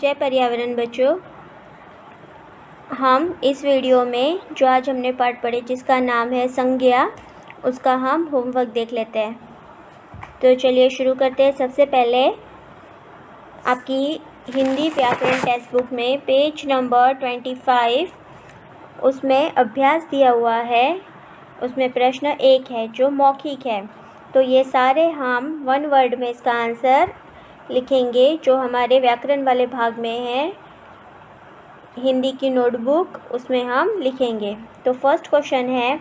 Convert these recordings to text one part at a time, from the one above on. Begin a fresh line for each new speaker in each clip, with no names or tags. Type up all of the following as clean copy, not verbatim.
जय पर्यावरण बच्चों। हम इस वीडियो में जो आज हमने पाठ पढ़े जिसका नाम है संज्ञा, उसका हम होमवर्क देख लेते हैं। तो चलिए शुरू करते हैं। सबसे पहले आपकी हिंदी व्याकरण टेक्स्ट बुक में पेज नंबर 25 उसमें अभ्यास दिया हुआ है। उसमें प्रश्न 1 है जो मौखिक है। तो ये सारे हम वन वर्ड में इसका आंसर लिखेंगे जो हमारे व्याकरण वाले भाग में है, हिंदी की नोटबुक, उसमें हम लिखेंगे। तो फर्स्ट क्वेश्चन है,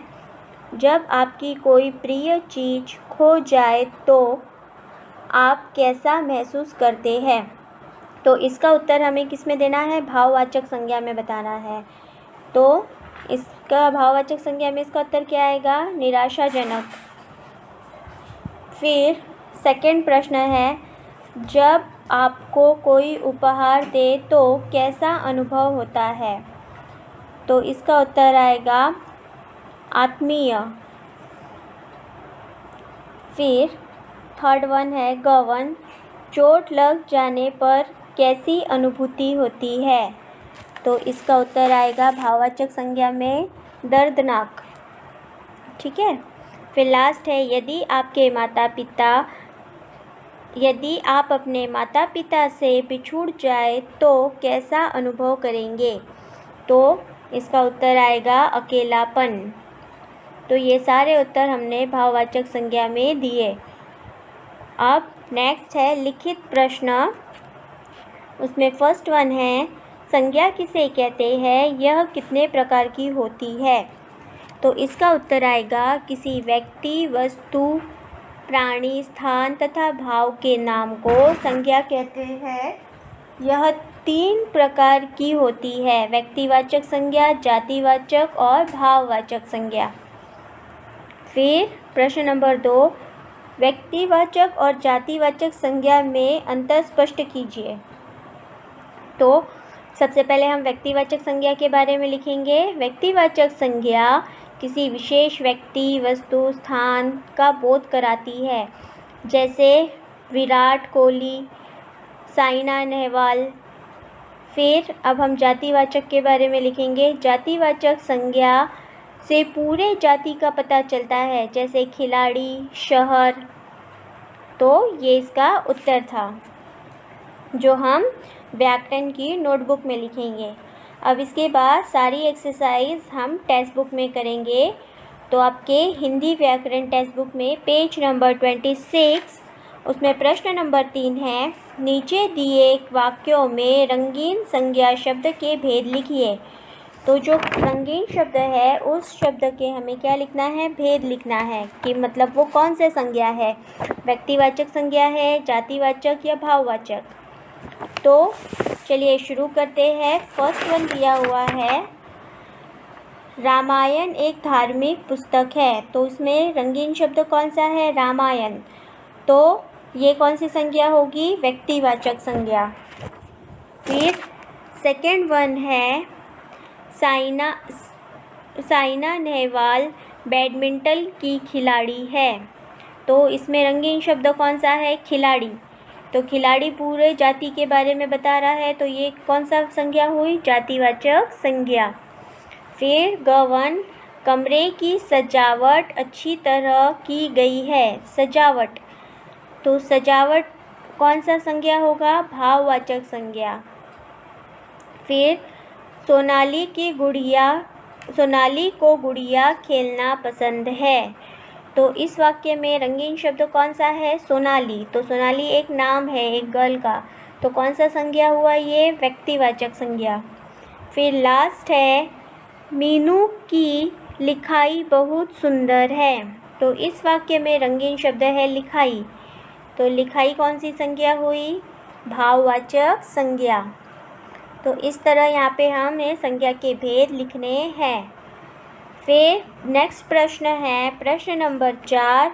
जब आपकी कोई प्रिय चीज़ खो जाए तो आप कैसा महसूस करते हैं? तो इसका उत्तर हमें किस में देना है? भाववाचक संज्ञा में बताना है। तो इसका भाववाचक संज्ञा में इसका उत्तर क्या आएगा? निराशाजनक। फिर सेकंड प्रश्न है, जब आपको कोई उपहार दे तो कैसा अनुभव होता है? तो इसका उत्तर आएगा आत्मीय। फिर थर्ड वन है गौवन, चोट लग जाने पर कैसी अनुभूति होती है? तो इसका उत्तर आएगा भाववाचक संज्ञा में दर्दनाक। ठीक है। फिर लास्ट है, यदि आप अपने माता पिता से बिछुड़ जाए तो कैसा अनुभव करेंगे? तो इसका उत्तर आएगा अकेलापन। तो ये सारे उत्तर हमने भाववाचक संज्ञा में दिए। अब नेक्स्ट है लिखित प्रश्न। उसमें फर्स्ट वन है, संज्ञा किसे कहते हैं? यह कितने प्रकार की होती है? तो इसका उत्तर आएगा किसी व्यक्ति, वस्तु, प्राणी, स्थान तथा भाव के नाम को संज्ञा कहते हैं। यह 3 प्रकार की होती है, व्यक्तिवाचक संज्ञा, जातिवाचक और भाववाचक संज्ञा। फिर प्रश्न नंबर 2, व्यक्तिवाचक और जातिवाचक संज्ञा में अंतर स्पष्ट कीजिए। तो सबसे पहले हम व्यक्तिवाचक संज्ञा के बारे में लिखेंगे। व्यक्तिवाचक संज्ञा किसी विशेष व्यक्ति, वस्तु, स्थान का बोध कराती है, जैसे विराट कोहली, साइना नेहवाल। फिर अब हम जातिवाचक के बारे में लिखेंगे। जातिवाचक संज्ञा से पूरे जाति का पता चलता है, जैसे खिलाड़ी, शहर। तो ये इसका उत्तर था जो हम व्याकरण की नोटबुक में लिखेंगे। अब इसके बाद सारी एक्सरसाइज हम टेक्स्ट बुक में करेंगे। तो आपके हिंदी व्याकरण टेक्स्ट बुक में पेज नंबर 26 उसमें प्रश्न नंबर 3 है, नीचे दिए वाक्यों में रंगीन संज्ञा शब्द के भेद लिखिए। तो जो रंगीन शब्द है उस शब्द के हमें क्या लिखना है? भेद लिखना है कि मतलब वो कौन से संज्ञा है, व्यक्तिवाचक संज्ञा है, जातिवाचक या भाववाचक। तो चलिए शुरू करते हैं। फर्स्ट वन दिया हुआ है, रामायण एक धार्मिक पुस्तक है। तो इसमें रंगीन शब्द कौन सा है? रामायण। तो ये कौन सी संज्ञा होगी? व्यक्तिवाचक संज्ञा। फिर सेकंड वन है, साइना नेहवाल बैडमिंटन की खिलाड़ी है। तो इसमें रंगीन शब्द कौन सा है? खिलाड़ी। तो खिलाड़ी पूरे जाति के बारे में बता रहा है, तो ये कौन सा संज्ञा हुई? जातिवाचक संज्ञा। फिर गवन, कमरे की सजावट अच्छी तरह की गई है। सजावट। तो सजावट कौन सा संज्ञा होगा? भाववाचक संज्ञा। फिर सोनाली को गुड़िया खेलना पसंद है। तो इस वाक्य में रंगीन शब्द कौन सा है? सोनाली। तो सोनाली एक नाम है, एक गर्ल का। तो कौन सा संज्ञा हुआ? ये व्यक्तिवाचक संज्ञा। फिर लास्ट है, मीनू की लिखाई बहुत सुंदर है। तो इस वाक्य में रंगीन शब्द है लिखाई। तो लिखाई कौन सी संज्ञा हुई? भाववाचक संज्ञा। तो इस तरह यहाँ पे हमें संज्ञा के भेद लिखने हैं। फिर नेक्स्ट प्रश्न है प्रश्न नंबर 4,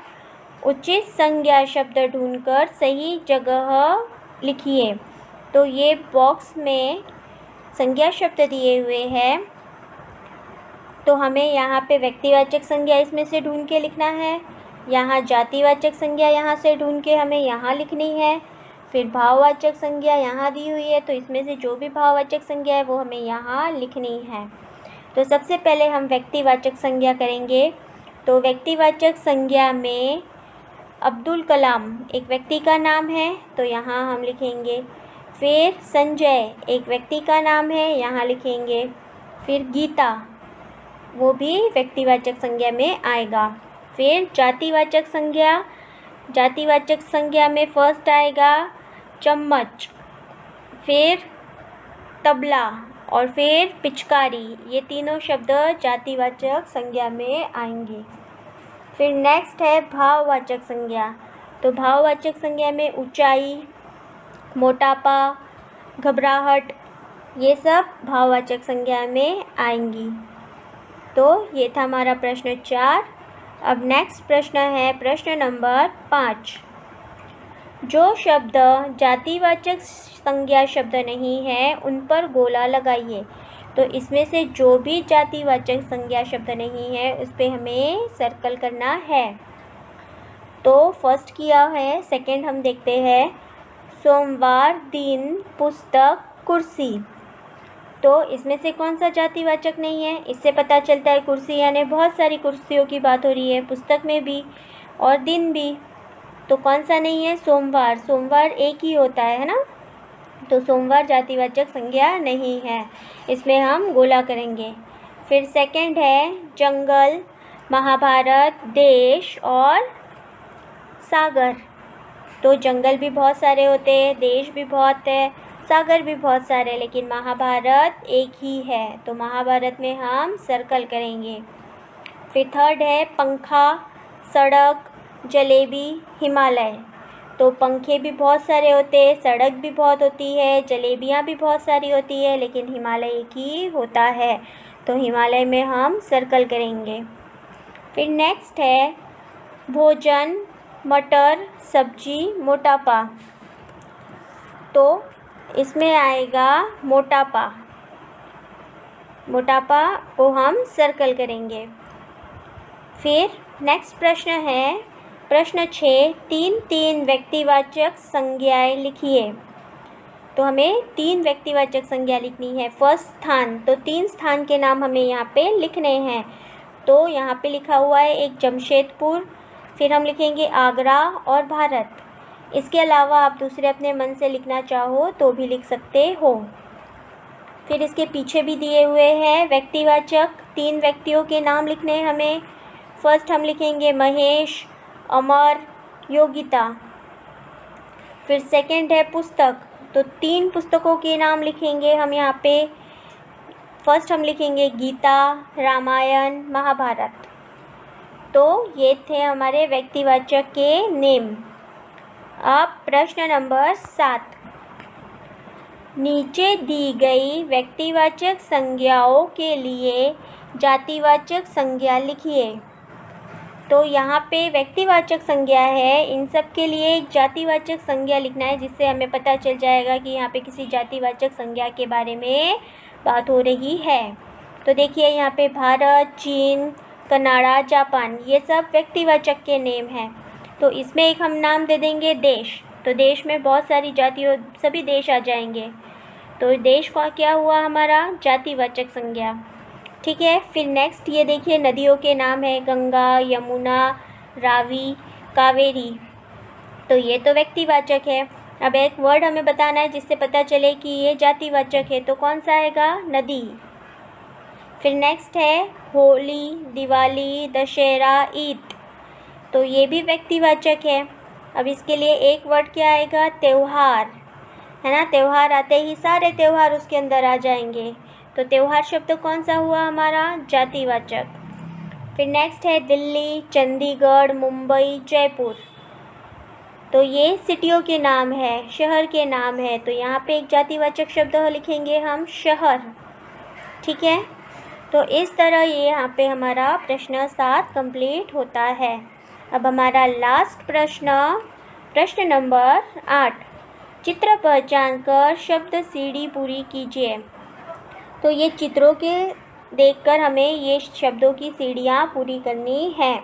उचित संज्ञा शब्द ढूंढकर सही जगह लिखिए। तो ये बॉक्स में संज्ञा शब्द दिए हुए हैं, तो हमें यहाँ पे व्यक्तिवाचक संज्ञा इसमें से ढूंढ के लिखना है। यहाँ जातिवाचक संज्ञा यहाँ से ढूंढ के हमें यहाँ लिखनी है। फिर भाववाचक संज्ञा यहाँ दी हुई है, तो इसमें से जो भी भाववाचक संज्ञा है वो हमें यहाँ लिखनी है। तो सबसे पहले हम व्यक्तिवाचक संज्ञा करेंगे। तो व्यक्तिवाचक संज्ञा में अब्दुल कलाम एक व्यक्ति का नाम है, तो यहाँ हम लिखेंगे। फिर संजय एक व्यक्ति का नाम है, यहाँ लिखेंगे। फिर गीता वो भी व्यक्तिवाचक संज्ञा में आएगा। फिर जातिवाचक संज्ञा, जातिवाचक संज्ञा में फर्स्ट आएगा चम्मच, फिर तबला और फिर पिचकारी, ये तीनों शब्द जातिवाचक संज्ञा में आएंगे। फिर नेक्स्ट है भाववाचक संज्ञा। तो भाववाचक संज्ञा में ऊंचाई, मोटापा, घबराहट, ये सब भाववाचक संज्ञा में आएंगी। तो ये था हमारा प्रश्न 4। अब नेक्स्ट प्रश्न है प्रश्न नंबर 5। जो शब्द जातिवाचक संज्ञा शब्द नहीं है उन पर गोला लगाइए। तो इसमें से जो भी जातिवाचक संज्ञा शब्द नहीं है उस पर हमें सर्कल करना है। तो फर्स्ट किया है, सेकंड हम देखते हैं सोमवार, दिन, पुस्तक, कुर्सी। तो इसमें से कौन सा जातिवाचक नहीं है? इससे पता चलता है कुर्सी यानी बहुत सारी कुर्सियों की बात हो रही है, पुस्तक में भी और दिन भी। तो कौन सा नहीं है? सोमवार। सोमवार एक ही होता है ना, तो सोमवार जातिवाचक संज्ञा नहीं है, इसमें हम गोला करेंगे। फिर सेकंड है जंगल, महाभारत, देश और सागर। तो जंगल भी बहुत सारे होते हैं, देश भी बहुत है, सागर भी बहुत सारे, लेकिन महाभारत एक ही है, तो महाभारत में हम सर्कल करेंगे। फिर थर्ड है पंखा, सड़क, जलेबी, हिमालय। तो पंखे भी बहुत सारे होते हैं, सड़क भी बहुत होती है, जलेबियाँ भी बहुत सारी होती है, लेकिन हिमालय एक ही होता है, तो हिमालय में हम सर्कल करेंगे। फिर नेक्स्ट है भोजन, मटर, सब्जी, मोटापा। तो इसमें आएगा मोटापा, मोटापा को हम सर्कल करेंगे। फिर नेक्स्ट प्रश्न है प्रश्न 6, 3 व्यक्तिवाचक संज्ञाएं लिखिए। तो हमें 3 व्यक्तिवाचक संज्ञा लिखनी है। फर्स्ट स्थान, तो 3 स्थान के नाम हमें यहाँ पे लिखने हैं। तो यहाँ पे लिखा हुआ है एक जमशेदपुर, फिर हम लिखेंगे आगरा और भारत। इसके अलावा आप दूसरे अपने मन से लिखना चाहो तो भी लिख सकते हो। फिर इसके पीछे भी दिए हुए हैं व्यक्तिवाचक, 3 व्यक्तियों के नाम लिखने हैं हमें। फर्स्ट हम लिखेंगे महेश, अमर, योगिता। फिर सेकंड है पुस्तक, तो 3 पुस्तकों के नाम लिखेंगे हम यहाँ पे। फर्स्ट हम लिखेंगे गीता, रामायण, महाभारत। तो ये थे हमारे व्यक्तिवाचक के नेम। अब प्रश्न नंबर 7, नीचे दी गई व्यक्तिवाचक संज्ञाओं के लिए जातिवाचक संज्ञा लिखिए। तो यहाँ पे व्यक्तिवाचक संज्ञा है, इन सब के लिए एक जातिवाचक संज्ञा लिखना है, जिससे हमें पता चल जाएगा कि यहाँ पे किसी जातिवाचक संज्ञा के बारे में बात हो रही है। तो देखिए यहाँ पे भारत, चीन, कनाडा, जापान, ये सब व्यक्तिवाचक के नेम हैं। तो इसमें एक हम नाम दे देंगे देश। तो देश में बहुत सारी जातियों, सभी देश आ जाएंगे, तो देश का क्या हुआ हमारा? जातिवाचक संज्ञा। ठीक है। फिर नेक्स्ट ये देखिए नदियों के नाम है गंगा, यमुना, रावी, कावेरी। तो ये तो व्यक्तिवाचक है। अब एक वर्ड हमें बताना है जिससे पता चले कि ये जातिवाचक है, तो कौन सा आएगा? नदी। फिर नेक्स्ट है होली, दिवाली, दशहरा, ईद। तो ये भी व्यक्तिवाचक है। अब इसके लिए एक वर्ड क्या आएगा? त्यौहार, है ना। त्यौहार आते ही सारे त्यौहार उसके अंदर आ जाएंगे, तो त्यौहार शब्द कौन सा हुआ हमारा? जातिवाचक। फिर नेक्स्ट है दिल्ली, चंडीगढ़, मुंबई, जयपुर। तो ये सिटियों के नाम है, शहर के नाम है, तो यहाँ पे एक जातिवाचक शब्द लिखेंगे हम शहर। ठीक है। तो इस तरह ये यहाँ पे हमारा प्रश्न 7 कंप्लीट होता है। अब हमारा लास्ट प्रश्न, प्रश्न नंबर 8, चित्र पहचान कर शब्द सीढ़ी पूरी कीजिए। तो ये चित्रों के देखकर हमें ये शब्दों की सीढ़ियाँ पूरी करनी है।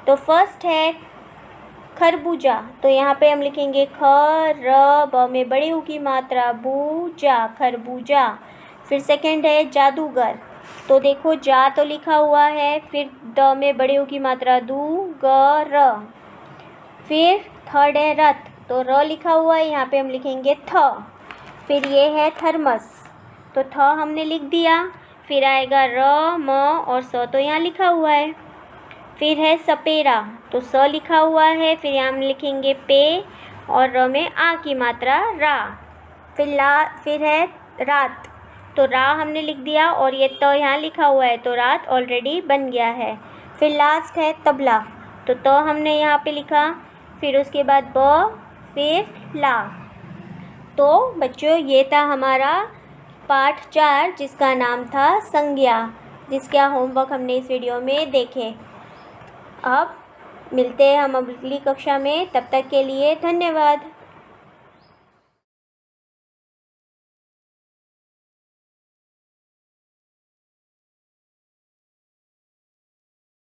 तो फर्स्ट है खरबूजा, तो यहाँ पे हम लिखेंगे ख र ब में बड़े ऊ की मात्रा बूजा, खरबूजा। फिर सेकंड है जादूगर, तो देखो जा तो लिखा हुआ है, फिर द में बड़े ऊ की मात्रा दू ग र। फिर थर्ड है रथ, तो र लिखा हुआ है, यहाँ पे हम लिखेंगे थ। फिर ये है थर्मस, तो थ हमने लिख दिया। फिर आएगा र म और स, तो यहाँ लिखा हुआ है। फिर है सपेरा, तो स लिखा हुआ है, फिर यहाँ हम लिखेंगे पे और र में आ की मात्रा रा। फिर है रात, तो रा हमने लिख दिया और ये त यहाँ लिखा हुआ है, तो रात ऑलरेडी बन गया है। फिर लास्ट है तबला, तो त हमने यहाँ पे लिखा, फिर उसके बाद ब, फिर ला। तो बच्चों ये था हमारा पाठ 4 जिसका नाम था संज्ञा, जिसका होमवर्क हमने इस वीडियो में देखे। अब मिलते हैं हम अगली कक्षा में, तब तक के लिए धन्यवाद।